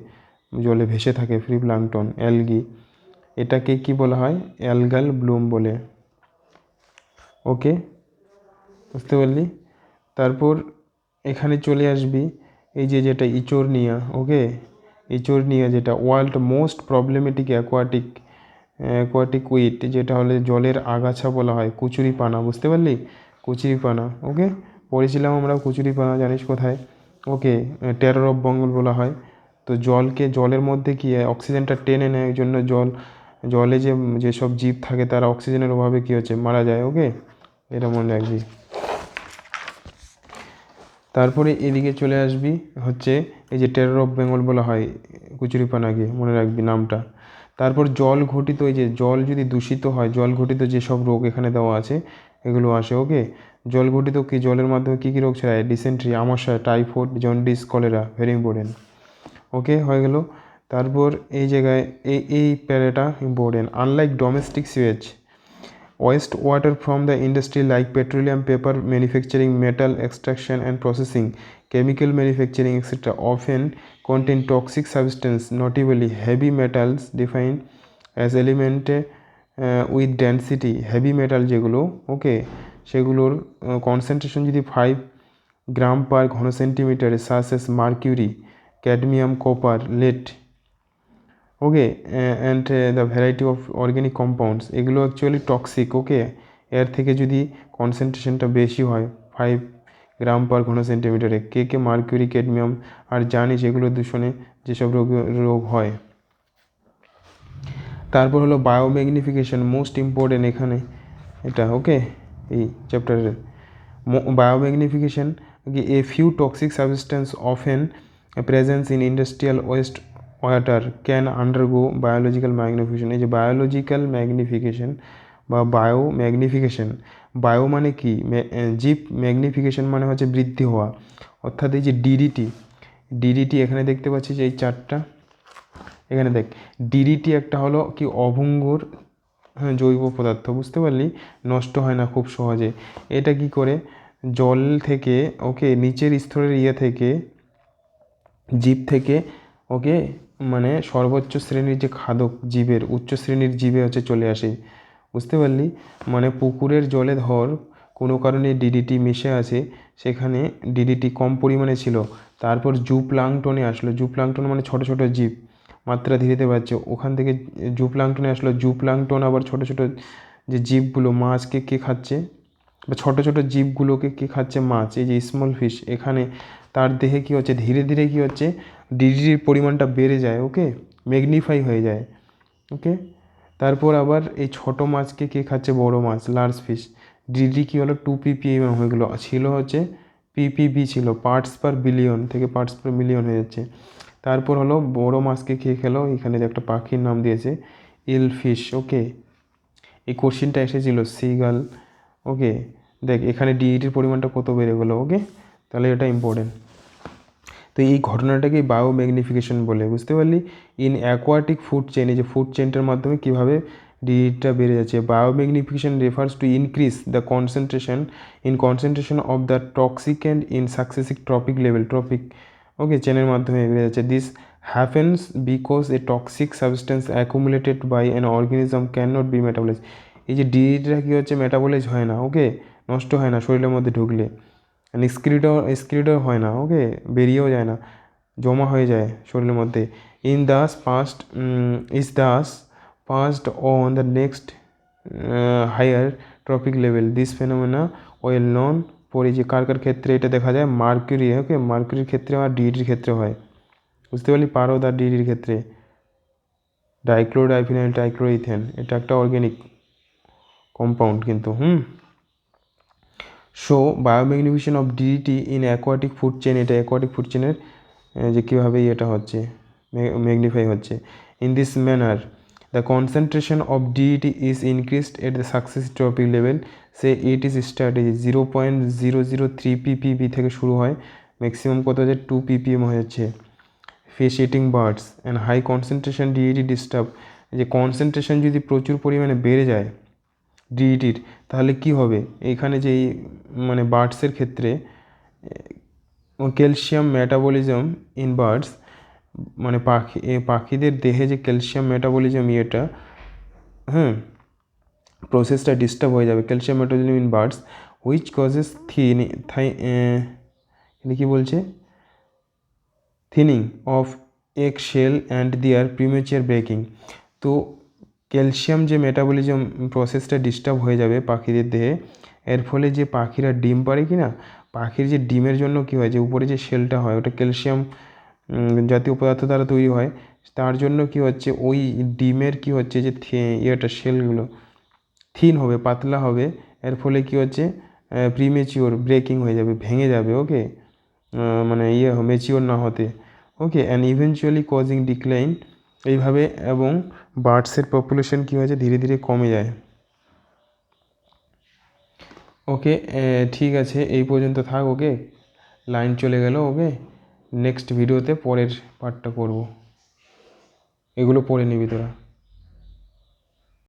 জলে ভেসে থাকে, ফ্রি প্লাঙ্কটন অ্যালগি, এটাকে কি বলা হয় অ্যালগাল ব্লুম বলে। ওকে, বুঝতে পারলি? তারপর এখানে চলে আসবি এই যে যেটা ইচোরনিয়া। ওকে, ইচোরনিয়া যেটা world most problematic aquatic weed, যেটা হলে জলের আগাছা বলা হয়, কুচুরিপানা। বুঝতে পারলি? কুচুরিপানা। ওকে, পড়েছিলাম আমরা কুচুরিপানা, জানিস কোথায়? ওকে, টেরর অফ বেঙ্গল বলা হয়। তো জলের মধ্যে কি অক্সিজেনটা টেনে নেয়, ওই জন্য জলে যেসব জীব থাকে তারা অক্সিজেনের অভাবে কী হচ্ছে মারা যায়। ওকে, এটা মনে রাখবি। তারপরে এদিকে চলে আসবি হচ্ছে এই যে টেরর অফ বেঙ্গল বলা হয় কুচুরিপানাকে, মনে রাখবি নামটা। তারপর জল ঘটিত, এই যে জল যদি দূষিত হয়, জল ঘটিত যেসব রোগ এখানে দেওয়া আছে এগুলো আসে। ওকে, জল ঘটিত কি জলের মাধ্যমে কী কী রোগ ছড়ায়? ডিসেন্ট্রি, আমাশয়, typhoid, jaundice, cholera, very important. Okay, হয়ে গেল। তারপর এই জায়গায় এই প্যারাটা important. Unlike domestic sewage, waste water from the industry like petroleum, paper manufacturing, metal extraction and processing, chemical manufacturing, etc. often contain toxic substance, notably heavy metals defined as element with density, heavy metal যেগুলো, ওকে, সেগুলোর concentration যদি 5 gram per ঘন সেন্টিমিটারে, such as mercury, cadmium, copper, lead, okay, and the variety of organic compounds, এগুলো actually toxic. Okay, এর থেকে যদি কনসেন্ট্রেশনটা বেশি হয় 5 গ্রাম পার ঘন সেন্টিমিটারে, কে মার্কিউরি, ক্যাডমিয়াম, আর জানিস এগুলো দূষণে যেসব রোগ হয়। তারপর হলো বায়োম্যাগনিফিকেশন, মোস্ট ইম্পর্টেন্ট এখানে এটা। ওকে, এই চ্যাপ্টারের biomagnification, a few toxic substance often presence in industrial waste water can undergo biological magnification. এই যে বায়োলজিক্যাল ম্যাগনিফিকেশন বা বায়োম্যাগনিফিকেশন, বায়ো মানে কি, জীব, ম্যাগনিফিকেশন মানে হচ্ছে বৃদ্ধি হওয়া, অর্থাৎ এই যে ডিডিটি এখানে দেখতে পাচ্ছি যে এই চারটা, এখানে দেখ ডিডিটি একটা হলো কি অভঙ্গুর জৈব পদার্থ, বুঝতে পারলি, নষ্ট হয় না খুব সহজে। এটা কি করে জল থেকে, ওকে, নিচের স্তরের থেকে জীব থেকে, ওকে, মানে সর্বোচ্চ শ্রেণীর যে খাদক জীবের, উচ্চ শ্রেণীর জীবে হচ্ছে চলে আসে। বুঝতে পারলি? মানে পুকুরের জলে ধর কোনো কারণে ডিডিটি মিশে আছে, সেখানে ডিডিটি কম পরিমাণে ছিল, তারপর জুপ্লাঙ্কটনে আসলো, জুপ্লাঙ্কটন মানে ছোট ছোট জীব, মাত্রা ধীরে ধীরে বাড়ছে, ওখান থেকে জুপ্লাঙ্কটনে আসলো, জুপ্লাঙ্কটন আবার ছোট ছোট যে জীবগুলো, মাছকে কে খাচ্ছে, বা ছোট ছোট জীবগুলোকে কে খাচ্ছে? মাছ, এই যে স্মল ফিশ, এখানে তার দেহে কী হচ্ছে ধীরে ধীরে কী হচ্ছে ডিডিটির পরিমাণটা বেড়ে যায়। ওকে, ম্যাগনিফাই হয়ে যায়। ওকে, তারপর আবার এই ছোট মাছকে কে খাচ্ছে? বড় মাছ, লার্জ ফিশ, ডিডি কী হলো 2 ppm হয়ে গেলো, ছিল হচ্ছে ppb ছিল, পার্টস পার বিলিয়ন থেকে পার্টস পার মিলিয়ন হয়ে যাচ্ছে। তারপর হলো বড় মাছকে খেয়ে খেলো, এখানে একটা পাখির নাম দিয়েছে ইল ফিশ। ওকে, এই কোশ্চেনটা এসেছিল সিগাল। ওকে, দেখ এখানে ডিইটির পরিমাণটা কত বেড়ে গেলো। ওকে, তাহলে এটা ইম্পর্টেন্ট। তো এই ঘটনাটাকেই বায়োম্যাগনিফিকেশন বলে, বুঝতে পারলি? ইন অ্যাকোয়াটিক ফুড চেইন, এই যে ফুড চেইনটার মাধ্যমে কীভাবে ডিইটিটা বেড়ে যাচ্ছে। Biomagnification refers to increase the concentration of the toxicant in successive trophic level, okay, চেনের মাধ্যমে বেড়ে যাচ্ছে। This happens because a toxic substance accumulated by an organism can not be metabolise. এই যে ডিইটিটা কী হচ্ছে মেটাবলাইজ হয় না, ওকে, নষ্ট হয় না শরীরের মধ্যে ঢুকলে, এক্সক্রিটও হয় না, ওকে, বেরিয়েও যায় না, জমা হয়ে যায় শরীরের মধ্যে। Thus passed on the next higher trophic level, this phenomena well known for, এই যে কার ক্ষেত্রে এটা দেখা যায়? মার্কিউরি। ওকে, মার্কিউরির ক্ষেত্রে আর ডিইটির ক্ষেত্রে হয়। বুঝতে পারলি, পারদ আর ডিডির ক্ষেত্রে ডাইক্লোরোডাইফিনাইল ট্রাইক্লোরোইথেন এটা একটা অর্গ্যানিক কম্পাউন্ড কিন্তু so biomagnification of DDT in aquatic food chain, এটা অ্যাকোয়াটিক ফুড চেনের যে কীভাবে এটা হচ্ছে ম্যাগনিফাই হচ্ছে। In this manner the concentration of DDT is increased at the success trophic level, say it is strategy 0.003 ppb থেকে শুরু হয়, ম্যাক্সিমাম কত হচ্ছে 2 ppm হয়ে যাচ্ছে। Fish eating birds and high concentration DDT disturb, যে কনসেন্ট্রেশন যদি প্রচুর পরিমাণে বেড়ে যায় ডিডিটির তাহলে কি হবে, এইখানে যে মানে বার্ডসের ক্ষেত্রে ক্যালসিয়াম মেটাবলিজম ইন বার্ডস, মানে পাখিদের দেহে যে ক্যালসিয়াম মেটাবলিজম ইয়েটা প্রসেসটা ডিস্টার্ব হয়ে যাবে। Calcium metabolism in birds which causes কী বলছে thinning of egg shell and their premature breaking. তো ক্যালসিয়াম যে মেটাবলিজম প্রসেসটা ডিস্টার্ব হয়ে যাবে পাখিদের দেহে, এর ফলে যে পাখিরা ডিম পারে কি না, পাখির যে ডিমের জন্য কী হয়, যে উপরে যে শেলটা হয় ওটা ক্যালসিয়াম জাতীয় পদার্থ দ্বারা তৈরি হয়, তার জন্য কি হচ্ছে ওই ডিমের কি হচ্ছে যে ইয়েটা শেলগুলো থিন হবে, পাতলা হবে, এর ফলে কি হচ্ছে প্রিমেচিওর ব্রেকিং হয়ে যাবে, ভেঙে যাবে, ওকে, মানে ম্যাচিওর না হতে, ওকে, অ্যান্ড ইভেনচুয়ালি কজিং ডিক্লাইন, এইভাবে, এবং বার্ডসের পপুলেশন কী হয়েছে ধীরে ধীরে কমে যায়। ওকে, ঠিক আছে, এই পর্যন্ত থাক, ওকে, লাইন চলে গেল, ওকে, নেক্সট ভিডিওতে পরের পার্টটা করব, এগুলো পড়ে নিবি তোরা।